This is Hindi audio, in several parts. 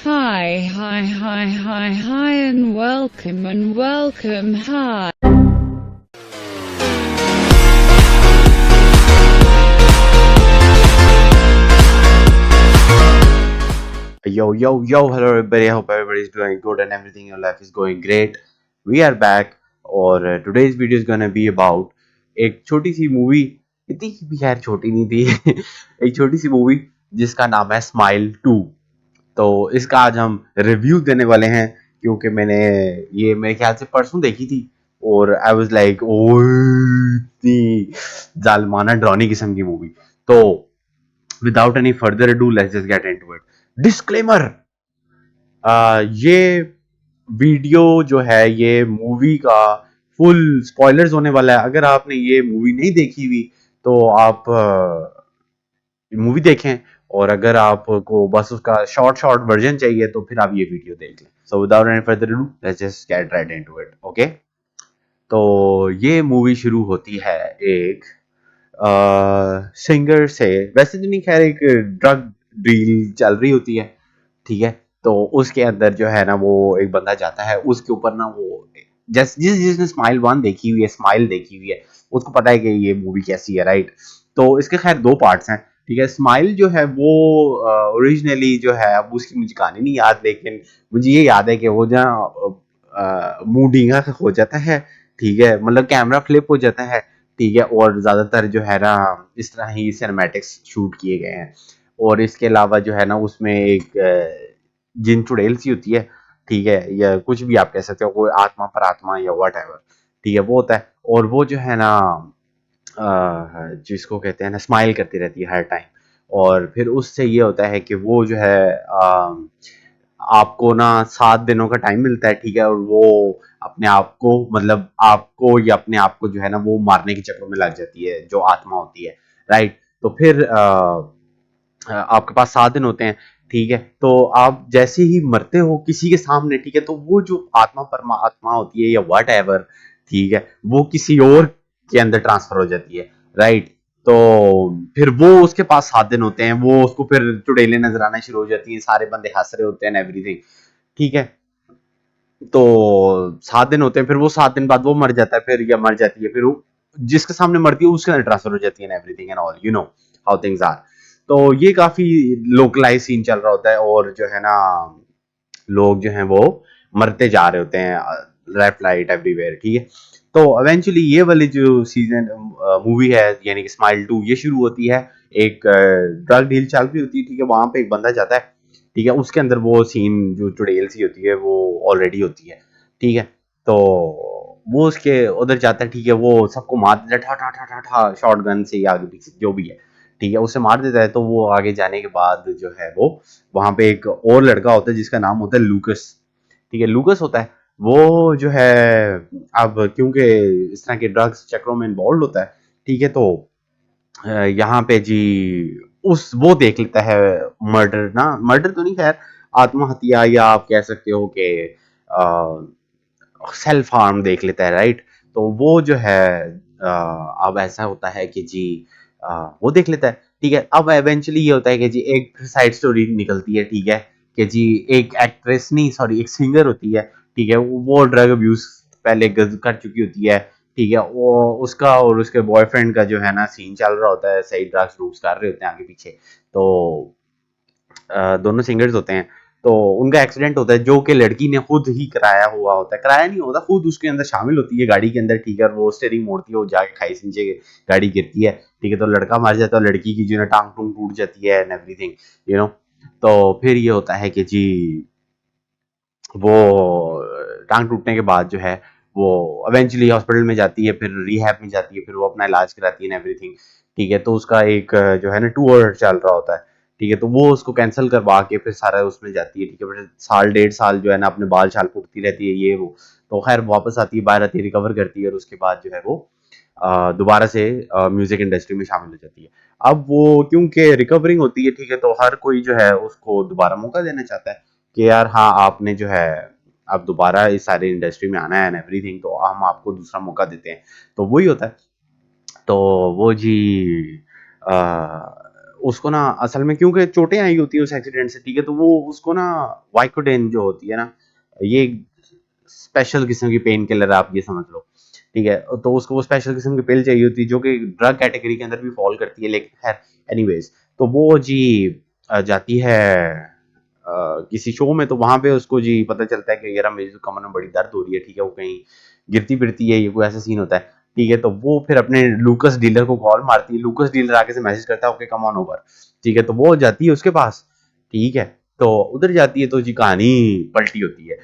Hi, and welcome, hi. Yo, hello everybody. I hope everybody is doing good and everything in your life is going great. We are back और today's video is gonna be about एक छोटी सी मूवी, इतनी भी खैर छोटी नहीं थी एक छोटी सी मूवी जिसका नाम है स्माइल 2। तो इसका आज हम रिव्यू देने वाले हैं क्योंकि मैंने ये मेरे ख्याल से परसों देखी थी और आई वाज लाइक ओ इतनी जालमाना डरावनी किस्म की मूवी। तो without any further ado let's just get into it. Disclaimer, ये वीडियो जो है ये मूवी का फुल स्पॉयलर्स होने वाला है। अगर आपने ये मूवी नहीं देखी हुई तो आप मूवी देखें, और अगर आपको बस उसका शॉर्ट शॉर्ट वर्जन चाहिए तो फिर आप ये वीडियो देख लें। So without any further ado let's just get right into it. Okay, तो ये मूवी शुरू होती है एक सिंगर से। वैसे तो नहीं, खैर एक ड्रग डील चल रही होती है, ठीक है। तो उसके अंदर जो है ना वो एक बंदा जाता है, उसके ऊपर ना वो जिसने स्माइल 1 देखी हुई है, स्माइल देखी हुई है, उसको पता है कि ये मूवी कैसी है, राइट। तो इसके खैर दो पार्ट्स हैं, ठीक है। स्माइल जो है वो ओरिजिनली जो है, अब उसकी मुझे कहानी नहीं याद, लेकिन मुझे ये याद है कि वो जहाँ मुंह डींगा हो जाता है, ठीक है, मतलब कैमरा फ्लिप हो जाता है, ठीक है। और ज्यादातर जो है ना इस तरह ही सिनेमैटिक्स शूट किए गए हैं। और इसके अलावा जो है ना उसमें एक जिन चुड़ैल सी होती है, ठीक है, या कुछ भी आप कह सकते हो, कोई आत्मा पर आत्मा या वट एवर, ठीक है, वो होता है। और वो जो है ना जिसको कहते हैं ना स्माइल करती रहती है हर टाइम। और फिर उससे ये होता है कि वो जो है आपको ना 7 दिनों का टाइम मिलता है, ठीक है। और वो अपने आप को, मतलब आपको या अपने आप को जो है ना वो मारने के चक्कर में लग जाती है, जो आत्मा होती है, राइट। तो फिर आपके पास 7 दिन होते हैं, ठीक है। तो आप जैसे ही मरते हो किसी के सामने, ठीक है, तो वो जो आत्मा परमात्मा होती है या वट एवर, ठीक है, वो किसी और के अंदर ट्रांसफर हो जाती है, राइट। तो फिर वो उसके पास 7 दिन होते हैं, वो उसको फिर चुड़ैलें नजर आना शुरू हो जाती हैं, सारे बंदे हंस रहे होते हैं एवरीथिंग, ठीक है। तो 7 दिन होते हैं, फिर वो 7 दिन बाद वो मर जाता है, फिर या मर जाती है, फिर वो जिसके सामने मरती है उसके अंदर ट्रांसफर हो जाती है everything and all, you know how things are. तो ये काफी लोकलाइज सीन चल रहा होता है, और जो है ना लोग जो हैं वो मरते जा रहे होते हैं लेफ्ट राइट एवरीवेयर, ठीक है। तो इवेंचुअली ये वाली जो सीजन मूवी है यानी कि स्माइल 2 ये शुरू होती है, एक ड्रग डील चल रही होती है, ठीक है। वहां पे एक बंदा जाता है, ठीक है, उसके अंदर वो सीन जो चुड़ैल सी होती है वो ऑलरेडी होती है, ठीक है। तो वो उसके उधर जाता है, ठीक है, वो सबको मार देता है, ठा ठा ठा ठा ठा शॉर्ट गन से या आगे पीछे जो भी है, ठीक है, उसे मार देता है। तो वो आगे जाने के बाद जो है वो वहां पे एक और लड़का होता है जिसका नाम होता है लूकस, ठीक है, लूकस होता है। वो जो है अब क्योंकि इस तरह के ड्रग्स चक्रों में इन्वॉल्व होता है, ठीक है, तो यहाँ पे जी उस वो देख लेता है मर्डर, ना मर्डर तो नहीं, खैर आत्महत्या या आप कह सकते हो कि सेल्फ हार्म देख लेता है, राइट। तो वो जो है अब ऐसा होता है कि जी वो देख लेता है, ठीक है। अब एवेंचुअली ये होता है कि जी एक साइड स्टोरी निकलती है, ठीक है, कि जी एक एक्ट्रेस नहीं, सॉरी, एक सिंगर होती है, ठीक है, वो ड्रग अब्यूज पहले कर चुकी होती है, ठीक है। वो उसका और उसके बॉयफ्रेंड का जो है ना सीन चल रहा होता है, सही ड्रग्स रूव्स कर रहे होते हैं आगे पीछे। तो दोनों सिंगर्स होते हैं। तो उनका एक्सीडेंट होता है जो कि लड़की ने खुद ही कराया हुआ होता है, कराया नहीं होता, खुद उसके अंदर शामिल होती है गाड़ी के अंदर, ठीक है। और वो स्टेयरिंग मोड़ती है, वो जाके खाई से नीचे गाड़ी गिरती है, ठीक है। तो लड़का मर जाता है, लड़की की जो है टांग टूंग टूट जाती है एंड एवरीथिंग, यू नो। तो फिर ये होता है कि जी वो टांग टूटने के बाद जो है वो इवेंचुअली हॉस्पिटल में जाती है, फिर रिहैब में जाती है, फिर वो अपना इलाज कराती है एवरीथिंग, ठीक है। तो उसका एक जो है ना टूर चल रहा होता है, ठीक है। तो वो उसको कैंसिल करवा के फिर सारा उसमें जाती है, ठीक है। फिर साल 1.5 साल जो है ना अपने बाल छाल फूटती रहती है ये वो। तो खैर वापस आती है, बाहर आती है, रिकवर करती है, और उसके बाद जो है वो दोबारा से म्यूजिक इंडस्ट्री में शामिल हो जाती है। अब वो क्योंकि रिकवरिंग होती है, ठीक है, तो हर कोई जो है उसको दोबारा मौका देना चाहता है कि यार हाँ आपने जो है अब दोबारा इस सारी इंडस्ट्री में आना है एंड एवरीथिंग, तो हम आपको दूसरा मौका देते हैं। तो वही होता है। तो वो जी आ, उसको ना असल में क्योंकि चोटें आई होती है उस एक्सीडेंट से, ठीक है, तो वो उसको ना वाइकोडेन जो होती है ना, ये स्पेशल किस्म की पेन किलर आप ये समझ लो, ठीक है, तो उसको वो स्पेशल किस्म की पिल चाहिए होती है जो कि ड्रग कैटेगरी के अंदर भी फॉल करती है, लेकिन खैर एनीवेज, तो वो जी जाती है किसी शो में, तो वहां पे उसको जी पता चलता है कि यार मेरी तो कमर में बड़ी दर्द हो रही है, ठीक है, वो कहीं गिरती फिरती है, ये कोई ऐसा सीन होता है, ठीक है, तो वो फिर अपने लूकस डीलर को कॉल मारती है, लूकस डीलर आके से मैसेज करता है ओके कम ऑन ओवर, ठीक है, तो वो जाती है उसके पास, ठीक है, तो उधर जाती है तो जी कहानी पलटी होती है,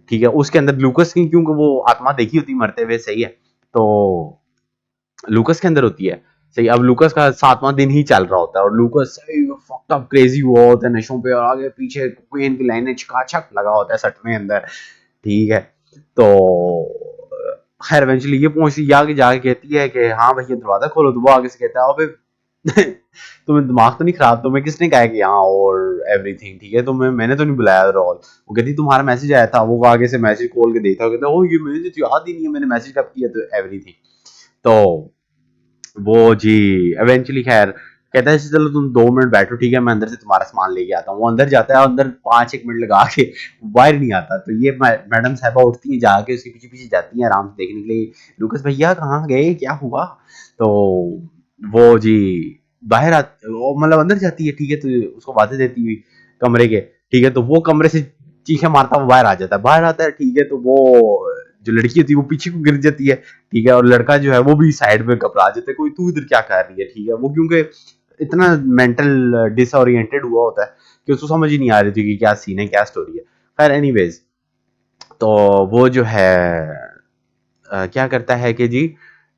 ठीक है, उसके अंदर लूकस की क्योंकि वो आत्मा देखी होती है मरते हुए, सही है, तो लूकस के अंदर होती है, सही, अब लूकस का 7वां दिन ही चल रहा होता है और लूकस सही फक्ड अप क्रेजी हुआ होता है नशों पे, और आगे पीछे क्वीन की लाइनें चकाचक लगा होता है सट में अंदर, ठीक है, तो खैर इवेंचुअली ये पहुंचती है, आगे जाके कहती है कि हाँ भैया दरवाजा खोलो, तो वो आगे से कहता है अबे तुम्हें दिमाग तो नहीं खराब, तुम्हें किसने कहा कि यहाँ और एवरीथिंग, ठीक है, तो मैंने तो नहीं बुलाया रॉल, वो कहती तुम्हारा मैसेज आया था, वो आगे से मैसेज खोल के देखता, कहता ओ ये मैसेज याद ही नहीं है मैंने मैसेज कब किया, तो एवरीथिंग, तो वो जी इवेंचुअली खैर कहता है चलो तुम 2 मिनट बैठो, ठीक है, मैं अंदर से तुम्हारा सामान लेके आता हूँ, वो अंदर जाता है, अंदर 5 1 मिनट लगा के बाहर नहीं आता, तो ये मैडम साहबा उठती है, जाके उसके पीछे पीछे जाती है आराम से देखने के लिए, लुकस भैया कहाँ गए, क्या हुआ, तो वो जी बाहर वो मतलब अंदर जाती है, ठीक है, तो उसको आवाजें देती हुई कमरे के, ठीक है, तो वो कमरे से चीखे मारता हुआ बाहर आ जाता है, बाहर आता है, ठीक है, तो वो जो लड़की होती है वो पीछे को गिर जाती है, ठीक है, और लड़का जो है वो भी साइड में घबरा जाता है, कोई तू इधर क्या कर रही है, ठीक है, वो क्योंकि इतना मेंटल डिसओरिएंटेड हुआ होता है कि उसको समझ ही नहीं आ रही थी कि क्या सीन है क्या स्टोरी है, खैर एनीवेज, तो वो जो है क्या करता है कि जी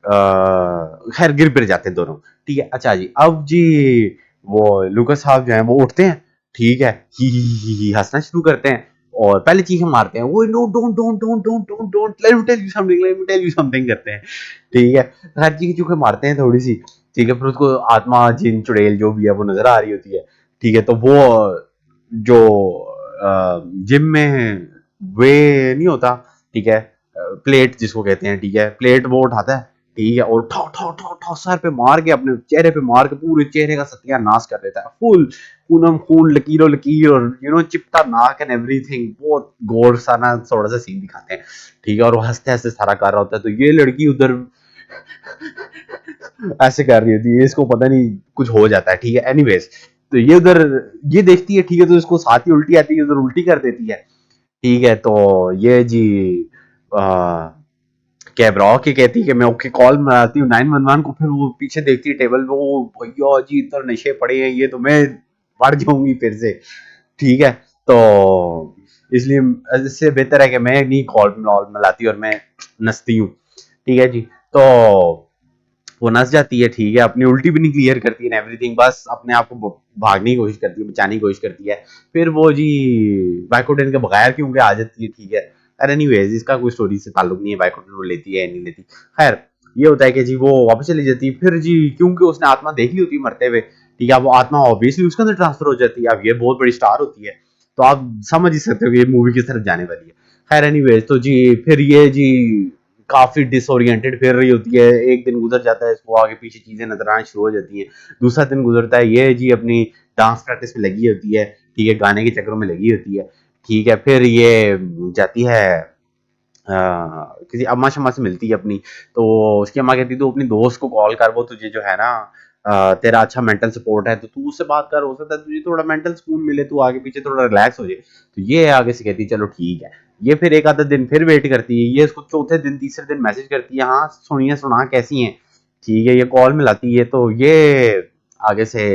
खैर गिर पिर जाते हैं दोनों, ठीक है, अच्छा जी, अब जी वो लुकस साहब जो है वो उठते हैं, ठीक है, ही हंसना शुरू करते हैं, और पहले चीखें मारते हैं, वो no don't don't don't don't don't don't let me tell you something, let me tell you something करते हैं, ठीक है, हर चीखें चूखें मारते हैं थोड़ी सी, ठीक है, फिर उसको आत्मा जिन चुड़ैल जो भी है वो नजर आ रही होती है, ठीक है, तो वो जो जिम में वे नहीं होता, ठीक है, प्लेट जिसको कहते हैं, ठीक है, प्लेट वो उठाता है, ठीक है, और ठो ठो ठो ठो सर पे मार के अपने चेहरे पे मार के पूरे चेहरे का सत्यानाश कर देता है, फुल खूनम खून लकीरों लकीर और चिपटा नाक एंड एवरीथिंग, बहुत गोर सा ना थोड़ा सा सीन दिखाते हैं, ठीक है, और वो हंसते हंसते सारा कर रहा होता है, तो ये लड़की उधर ऐसे कर रही होती है, इसको पता नहीं कुछ हो जाता है, ठीक है, एनीवेज, तो ये उधर ये देखती है, ठीक है, तो इसको साथ ही उल्टी आती है, उधर उल्टी कर देती है, ठीक है, तो ये जी कैबरा के कहती है कि मैं ओके कॉल मारती हूँ 911 को, फिर वो पीछे देखती है टेबल पे, वो भैया जी इतना नशे पड़े हैं, ये तो मैं पड़ जाऊंगी फिर से, ठीक है, तो इसलिए इससे बेहतर है कि मैं नहीं कॉल मिलाती और मैं नसती हूँ, ठीक है जी, तो वो नस जाती है, ठीक है, अपनी उल्टी भी नहीं क्लियर करती है एवरीथिंग, बस अपने आप को भागने की कोशिश करती है, बचाने की कोशिश करती है, फिर वो जी वाइकोडेन के बगैर क्योंकि आ जाती है, ठीक है, अरे एनीवेज इसका कोई स्टोरी से ताल्लुक नहीं है, वाइकोडेन वो लेती है नहीं लेती, खैर ये होता है कि जी वो वापस चली जाती है, फिर जी क्योंकि उसने आत्मा देख ली होती है मरते हुए, ठीक है, वो आत्मा ऑब्वियसली उसके अंदर ट्रांसफर हो जाती है, अब ये बहुत बड़ी स्टार होती है, तो आप समझ ही सकते हो कि ये मूवी किस तरफ जाने वाली है, खैर एनीवेज, तो जी फिर ये जी काफी डिसोरिएंटेड फिर रही होती है, एक दिन गुजर जाता है, इसको आगे पीछे चीजें नजर आनी शुरू हो जाती हैं, दूसरा दिन गुजरता है, ये जी अपनी डांस प्रैक्टिस में लगी होती है, ठीक है, गाने के चक्करों में लगी होती है, ठीक है, फिर ये जाती है किसी अम्मा शम्मा से मिलती है अपनी, तो उसकी अम्मा कहती है तू अपनी दोस्त को कॉल कर, वो तुझे जो है ना तेरा अच्छा मेंटल सपोर्ट है, तो तू उससे बात कर, हो सकता है तुझे थोड़ा मेंटल सुकून मिले, तू आगे पीछे थोड़ा रिलैक्स हो जाए, तो ये आगे से कहती है चलो ठीक है, ये फिर एक आधा दिन फिर वेट करती है, ये उसको चौथे दिन तीसरे दिन मैसेज करती है, हाँ सुनिए सुना कैसी हैं, ठीक है, ये कॉल मिलाती है, तो ये आगे से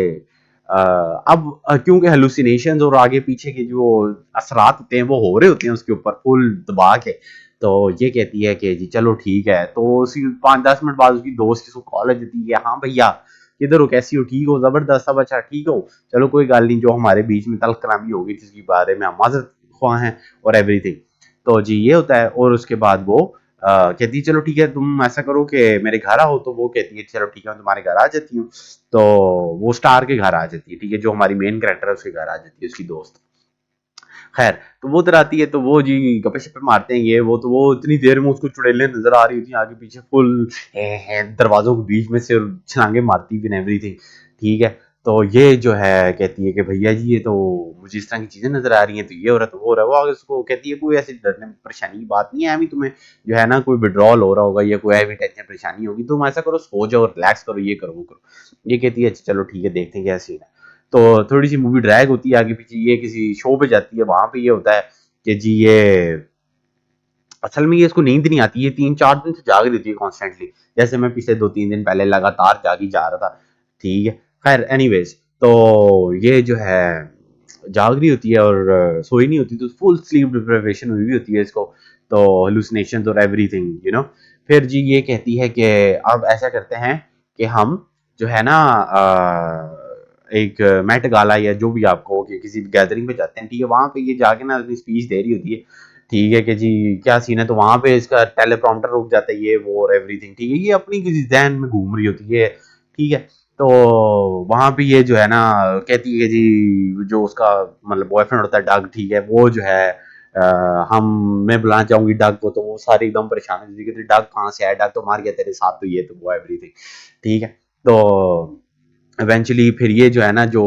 अब क्योंकि हेलुसिनेशंस और आगे पीछे के जो असरात होते हैं वो हो रहे होते हैं उसके ऊपर फुल दबा के, तो ये कहती है कि जी चलो ठीक है, तो उसी 5 10 मिनट बाद उसकी दोस्त इसको कॉल देती है, हाँ भैया किधर हो, कैसी हो, ठीक हो, जबरदस्त सब अच्छा, ठीक हो, चलो कोई गल नहीं, जो हमारे बीच में तलखरामी हो गई जिसके बारे में हम माजरत ख्वाह हैं और एवरीथिंग, तो जी ये होता है, और उसके बाद वो कहती है चलो ठीक है तुम ऐसा करो कि मेरे घर आओ, तो वो कहती है चलो ठीक है मैं तुम्हारे घर आ जाती हूँ, तो वो स्टार के घर आ जाती है, ठीक है, जो हमारी मेन कैरेक्टर है उसके घर आ जाती है उसकी दोस्त, खैर तो वो उधर आती है, तो वो जी गप्पे शप्पे मारते हैं, ये वो तो वो इतनी देर में उसको चुड़ैलें नजर आ रही होती हैं आगे पीछे फुल दरवाजों के बीच में से, और छलांगे मारती हुई एवरीथिंग, ठीक है, तो ये जो है कहती है कि भैया जी ये तो मुझे इस तरह की चीजें नजर आ रही हैं, तो ये हो रहा है तो वो हो रहा है। वो आगे उसको कहती है कोई ऐसी डरने परेशानी की बात नहीं है, अभी तुम्हें जो है ना कोई विड्रॉल हो रहा होगा या कोई ऐसी टेंशन परेशानी होगी, तुम ऐसा करो सो जाओ, रिलैक्स करो, ये करो वो करो। ये कहती है अच्छा चलो ठीक है देखते हैं क्या सीन है। तो थोड़ी सी मूवी ड्रैग होती है आगे पीछे, ये किसी शो पे जाती है, वहां पे ये होता है कि जी ये असल में ये इसको नींद नहीं आती, ये 3-4 दिन से जाग रही थी कॉन्स्टेंटली, जैसे मैं पिछले 2-3 दिन पहले लगातार जागी जा रहा था। ठीक है, खैर एनीवेज, तो ये जो है जाग रही होती है और सोई नहीं होती, तो फुल स्लीप डिप्रिवेशन हुई होती है इसको, तो हेलुसिनेशंस और एवरीथिंग फिर जी ये कहती है कि अब ऐसा करते हैं कि हम जो है ना एक मेट गाला या जो भी आपको कि किसी भी गैदरिंग पे जाते हैं, ठीक है, वहां पे ये जाके ना अपनी स्पीच दे रही होती है। ठीक है कि जी क्या सीन है, तो वहां पे इसका टेलीप्रॉम्प्टर रुक जाता है, ये वो और एवरीथिंग, ठीक है, ये अपनी किसी जहन में घूम रही होती है। ठीक है, तो वहां पे ये जो है ना कहती है कि जी जो उसका मतलब बॉयफ्रेंड होता है डग, ठीक है, वो जो है हम मैं बुलाना चाहूंगी डग को, तो वो सारे एकदम परेशान है, कहते डग कहाँ से आया, डग तो मार गया तेरे साथ, तो ये तो वो एवरीथिंग। ठीक है, तो इवेंचुअली फिर ये जो है ना जो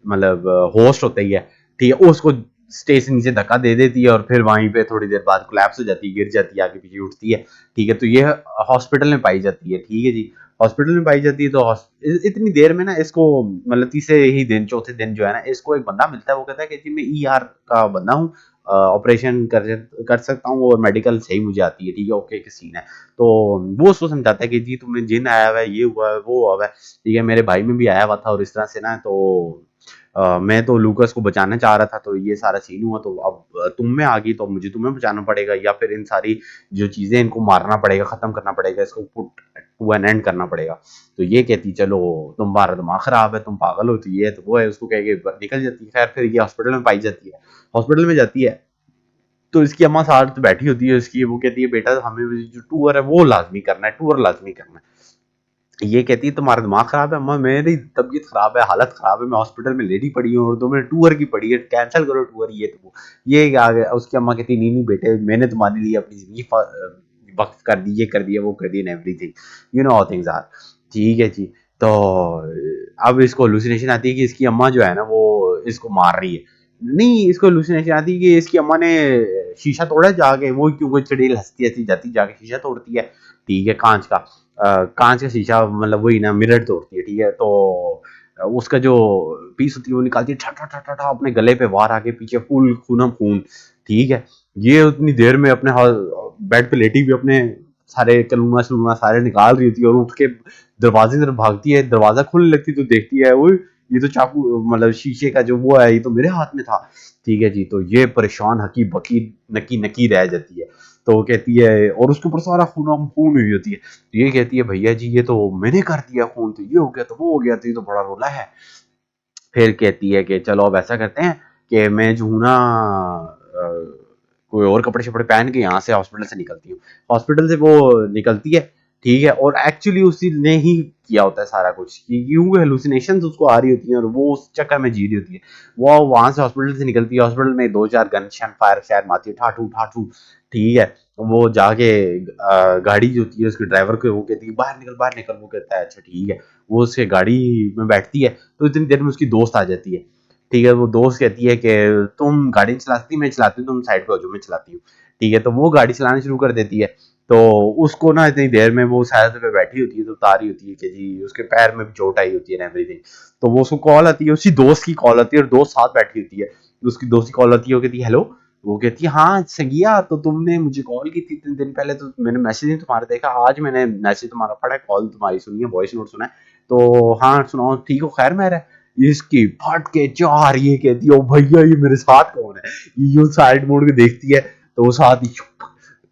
मतलब होस्ट होता ही है, ठीक है, उसको स्टेज से नीचे धक्का दे देती है और फिर वहीं पे थोड़ी देर बाद कोलैप्स हो जाती है, गिर जाती है, आगे पीछे उठती है। ठीक है, तो ये हॉस्पिटल में पाई जाती है। ठीक है जी, हॉस्पिटल में पाई जाती है, तो इतनी देर में ना इसको मतलब तीसरे ही दिन चौथे दिन जो है ना इसको एक बंदा मिलता है, वो कहता है कि जी मैं ईआर का बंदा हूँ, ऑपरेशन कर सकता हूँ और मेडिकल सही मुझे आती है। ठीक है, ओके के सीन है। तो वो उसको समझाता है कि जी तुम्हें जिन आया हुआ है, ये हुआ है, वो हुआ है। ठीक है, मेरे भाई में भी आया हुआ था और इस तरह से ना, तो मैं तो लूकस को बचाना चाह रहा था, तो ये सारा सीन हुआ, तो अब तुम में आ गई तो मुझे तुम्हें बचाना पड़ेगा, या फिर इन सारी जो चीजें इनको मारना पड़ेगा, खत्म करना पड़ेगा, इसको पुट टू एन एंड करना पड़ेगा। तो ये कहती चलो तुम्हारा दिमाग खराब है, तुम पागल हो, तो ये है तो वो है, उसको कह के निकल जाती है। खैर फिर ये हॉस्पिटल में पाई जाती है, हॉस्पिटल में जाती है, तो इसकी अम्मा साथ बैठी होती है उसकी, वो कहती है बेटा हमें जो टूर है वो लाजमी करना है, टूर लाजमी करना है। ये कहती है तुम्हारा दिमाग खराब है अम्मा, मेरी तबीयत खराब है, हालत खराब है, मैं हॉस्पिटल में लेटी पड़ी हूँ और तुम्हें टूर की पड़ी है, कैंसिल करो टूर, ये तो ये आ गया। उसकी अम्मा कहती नहीं नहीं बेटे, मैंने तुम्हारे लिए अपनी जिंदगी वक्त कर दी, ये कर दिया, वो कर दिया, everything you know how things are. ठीक है जी, तो अब इसको हेलुसिनेशन आती है कि इसकी अम्मा जो है ना वो इसको मार रही है। नहीं, इसको हेलुसिनेशन आती है कि इसकी अम्मा ने शीशा तोड़ा जाके, वो क्यों कोई चड़ेल हंसती हंसती जाती जाके शीशा तोड़ती है। ठीक है, कांच का कांच का शीशा, मतलब वही ना मिरर तोड़ती है। ठीक है, तो उसका जो पीस होती है वो निकालती है, ठा ठा ठा ठा ठा, अपने गले पे वार, आगे पीछे फुल खूनम खून। ठीक है, ये उतनी देर में अपने बेड पे लेटी हुई अपने सारे कलूना सलूना सारे निकाल रही होती है और उठ के दरवाजे की तरफ भागती है, दरवाजा खुलने लगती तो देखती है वो ये तो चाकू मतलब शीशे का जो वो है ये तो मेरे हाथ में था। ठीक है जी, तो ये परेशान हकी बकी नकी नकी रह जाती है। तो वो कहती है और उसके ऊपर सारा खून खून हुई होती है, तो ये कहती है भैया जी ये तो मैंने कर दिया खून, तो ये हो गया तो वो हो गया, तो ये तो बड़ा रोला है। फिर कहती है कि चलो अब ऐसा करते हैं कि मैं जो हूँ ना कोई और कपड़े शपड़े पहन के यहाँ से हॉस्पिटल से निकलती हूँ। हॉस्पिटल से वो निकलती है, ठीक है, और एक्चुअली उसी ने ही किया होता है सारा कुछ, क्योंकि हेलुसिनेशन उसको आ रही होती है और वो उस चक्कर में जी रही होती है। वो वहां से हॉस्पिटल से निकलती है, हॉस्पिटल में 2-4 गन शन फायर शायर मारती है, ठाठू ठाठू। ठीक है, वो जाके गाड़ी जो होती है उसके ड्राइवर को वो कहती है बाहर निकल बाहर निकल, वो कहता है अच्छा ठीक है। वो उसके गाड़ी में बैठती है, तो इतनी देर में उसकी दोस्त आ जाती है। ठीक है, वो दोस्त कहती है कि तुम गाड़ी चलाती, मैं चलाती हूँ, तुम साइड पे हो जाओ, मैं चलाती हूँ। ठीक है, तो वो गाड़ी चलाना शुरू कर देती है। तो उसको ना इतनी देर में वो साइड पे बैठी होती है, तो बता रही होती है कि जी उसके पैर में भी चोट आई होती है ना एवरीथिंग। तो वो उसको कॉल आती है, उसी दोस्त की कॉल आती है और दोस्त साथ बैठी होती है। उसकी दोस्त की कॉल आती है, वो कहती है हेलो। वो कहती है हाँ संगिया, तो तुमने मुझे कॉल की थी 3 दिन पहले, तो मैंने मैसेज नहीं तुम्हारा देखा, आज मैंने मैसेज तुम्हारा पढ़ा है, कॉल तुम्हारी सुनी है, वॉइस नोट सुना है। तो हाँ सुनाओ, ठीक हो, खैर मैं इसकी फट के चार, ये कहती है ओ भैया ये मेरे साथ कौन है। ये यूं साइड मोड़ के देखती है, तो वो साथ ही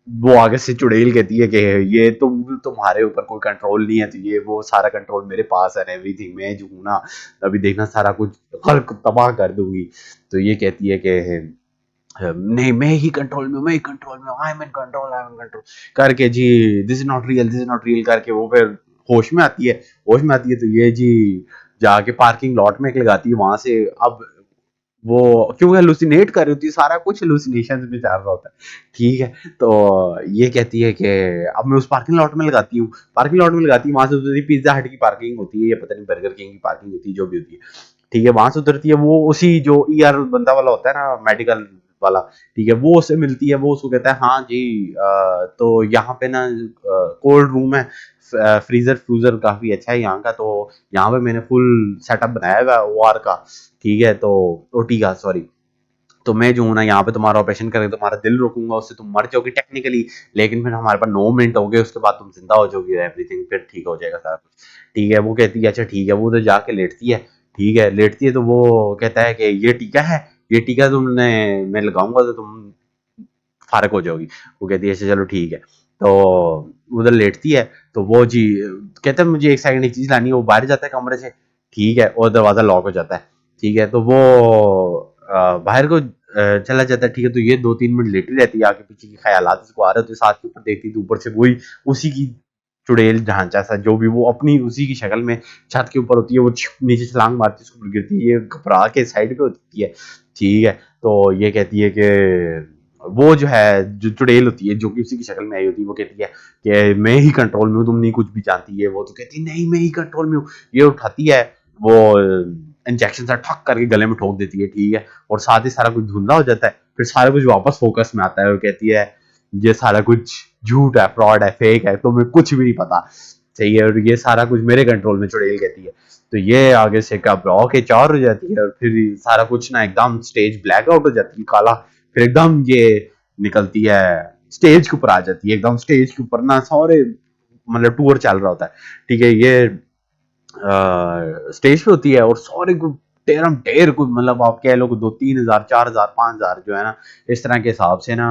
वो आगे से चुड़ैल कहती है कि ये तुम्हारे ऊपर कोई कंट्रोल नहीं है, तो ये वो सारा कंट्रोल मेरे पास है, एवरीथिंग मैं जो हूं ना अभी देखना सारा कुछ खल्क तबाह कर दूंगी। तो ये कहती है कि नहीं मैं ही कंट्रोल में हूँ, मैं ही कंट्रोल में हूँ, I am in control, I am in control करके जी, this is not real, this is not real करके वो फिर होश में आती है। होश में आती है तो ये जी जाके पार्किंग लॉट में एक लगाती है, वहां से अब वो क्योंकि हेलुसिनेट कर रही होती है, सारा कुछ हेलुसिनेशन में चल रहा होता है, ठीक है। तो ये कहती है कि अब मैं उस पार्किंग लॉट में लगाती हूँ, पार्किंग लॉट में लगाती हूँ, वहां से उतरती पिज्जा हट की पार्किंग होती है या पता नहीं बर्गर किंग की पार्किंग होती है, जो भी होती है, ठीक है। वहां से उतरती है, वो उसी जो ईआर बंदा वाला होता है ना, मेडिकल वाला, ठीक है, वो उससे मिलती है, वो उसको कहता है हाँ जी, तो यहाँ पे ना कोल्ड रूम है, फ्रीजर फ्रूजर काफी अच्छा है यहाँ का, तो यहाँ पे मैंने फुल सेटअप बनाया हुआ है ओआर का, ठीक है, तो ओटी का सॉरी, तो मैं जो हूँ ना यहाँ पे तुम्हारा ऑपरेशन करके तुम्हारा दिल रोकूंगा, उससे तुम मर जाओगे टेक्निकली, लेकिन फिर हमारे पास 9 मिनट हो गए, उसके बाद तुम जिंदा हो जाओगे, एवरीथिंग फिर ठीक हो जाएगा सारा कुछ, ठीक है। वो कहती है अच्छा ठीक है, वो उधर जाके लेटती है, ठीक है, लेटती है, तो वो कहता है कि ये टीका है, ये टीका तुमने मैं लगाऊंगा तो तुम फारक हो जाओगी। वो कहती है अच्छा चलो ठीक है, तो उधर लेटती है, तो वो जी कहता है मुझे एक सेकंड एक चीज लानी है, वो बाहर जाता है कमरे से, ठीक है, और दरवाजा लॉक हो जाता है, ठीक है, तो वो बाहर को चला जाता है, ठीक है, तो ये 2-3 मिनट लेटी रहती है, आगे पीछे के ख्यालात इसको आ रहे होते हैं, साथ के ऊपर देखती है तो ऊपर से वही उसी की चुड़ैल ढांचा सा, जो भी वो अपनी उसी की शक्ल में छत के ऊपर होती है, वो नीचे छलांग मारती है, उसको ऊपर गिरती है, ये घबरा के साइड पे होती है, ठीक है। तो ये कहती है कि वो जो है जो चुड़ैल होती है जो कि उसी की शक्ल में आई होती है, वो कहती है कि मैं ही कंट्रोल में हूँ, तुम नहीं कुछ भी जानती है, वो तो कहती है नहीं मैं ही कंट्रोल में हूँ, ये उठाती है वो इंजेक्शन सा ठक करके गले में ठोक देती है, ठीक है, और साथ ही सारा कुछ धुंधला हो जाता है, फिर सारा कुछ वापस फोकस में आता है, वो कहती है ये सारा कुछ झूठ है, फ्रॉड है, फेक है, तुम्हें कुछ भी नहीं पता, सही है, और ये सारा कुछ मेरे कंट्रोल में, चुड़ैल कहती है। तो ये आगे से घबरा के चार हो जाती है, और फिर सारा कुछ ना एकदम स्टेज ब्लैक आउट हो जाती है, काला, फिर एकदम ये निकलती है, स्टेज के ऊपर आ जाती है, एकदम स्टेज के ऊपर ना सारे मतलब टूर चल रहा होता है, ठीक है, ये स्टेज पे होती है, और सारे को ढेरम ढेर को मतलब आप कह लो 2-3 हजार 4 हजार 5 हजार जो है ना, इस तरह के हिसाब से ना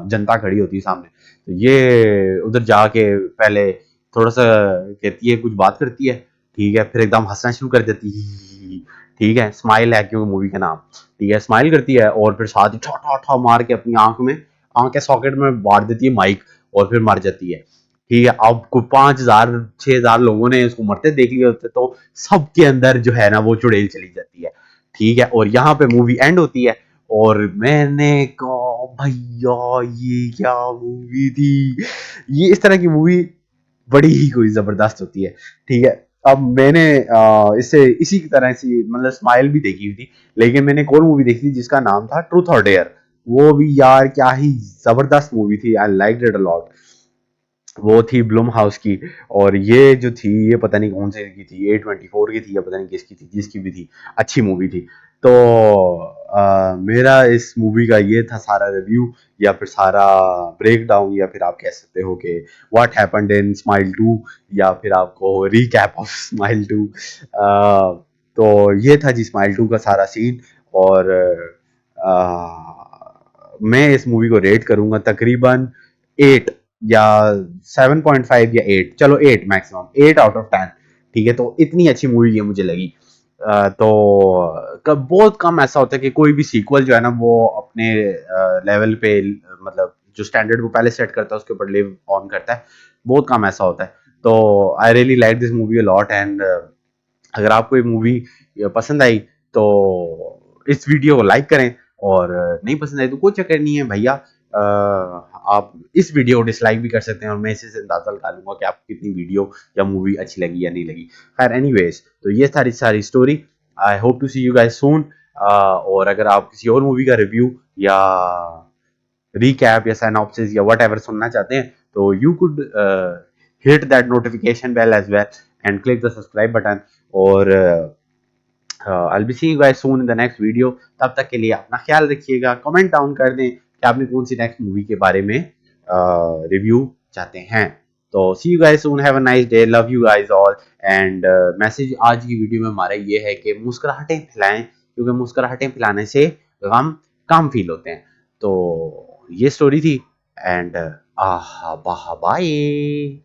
जनता खड़ी होती है सामने, तो ये उधर जाके पहले थोड़ा सा कहती है, कुछ बात करती है, ठीक है, फिर एकदम हंसना शुरू कर देती है, ठीक है, स्माइल है क्योंकि मूवी का नाम, ठीक है, स्माइल करती है, और फिर साथ ही ठा ठा ठा मार के अपनी आंख के सॉकेट में बांट देती है माइक, और फिर मर जाती है, ठीक है। अब को 5,000 6,000 लोगों ने इसको मरते देख लिया होते, तो सबके अंदर जो है ना वो चुड़ैल चली जाती है, ठीक है, और यहाँ पे मूवी एंड होती है, और मैंने कहा भैया ये क्या मूवी थी, ये इस तरह की मूवी बड़ी ही कोई जबरदस्त होती है, ठीक है। अब मैंने इससे इसी की तरह से मतलब स्माइल भी देखी हुई थी, लेकिन मैंने एक और मूवी देखी थी जिसका नाम था ट्रूथ और डेयर, वो भी यार क्या ही जबरदस्त मूवी थी, आई लाइक इट अलॉट, वो थी ब्लूम हाउस की, और ये जो थी ये पता नहीं कौन से की थी, A24 की थी या पता नहीं किसकी थी, जिसकी भी थी अच्छी मूवी थी। तो मेरा इस मूवी का ये था सारा रिव्यू, या फिर सारा ब्रेक डाउन, या फिर आप कह सकते हो कि व्हाट हैपेंड इन स्माइल 2, या फिर आपको रिकैप ऑफ स्माइल 2। तो ये था जी स्माइल 2 का सारा सीन, और मैं इस मूवी को रेट करूंगा तकरीबन 8 या 7.5 या 8, चलो 8 मैक्सिमम, 8 आउट ऑफ 10, ठीक है, तो इतनी अच्छी मूवी ये मुझे लगी। तो बहुत कम ऐसा होता है कि कोई भी सीक्वल जो है ना वो अपने लेवल पे मतलब जो स्टैंडर्ड वो पहले सेट करता है उसके ऊपर लिव ऑन करता है, बहुत कम ऐसा होता है। तो I really like this movie a lot, and अगर आपको ये मूवी पसंद आई तो इस वीडियो को लाइक करें, और नहीं पसंद आई तो कोई चक्कर नहीं है भैया, आप इस वीडियो को डिसलाइक भी कर सकते हैं, और मैं इसी से अंदाजा लगा लूंगा कि आपको कितनी वीडियो या मूवी अच्छी लगी या नहीं लगी। खैर एनीवेज, तो ये सारी सारी story, I hope to see you guys soon, और अगर आप किसी और मूवी का रिव्यू या recap या synopsis या whatever सुनना चाहते हैं, तो you could hit that notification bell as well and click the subscribe button, और I'll be seeing you guys soon in the next video। तब तक के लिए अपना ख्याल रखिएगा, कमेंट डाउन कर दें कि आपने कौन सी नेक्स्ट मूवी के बारे में रिव्यू चाहते हैं। तो see you guys soon, have a nice day, love you guys all, and message आज की वीडियो में हमारा ये है कि मुस्कुराहटें फैलाएं, क्योंकि मुस्कुराहटें फैलाने से गम कम फील होते हैं। तो ये स्टोरी थी, एंड आह बाह बाय।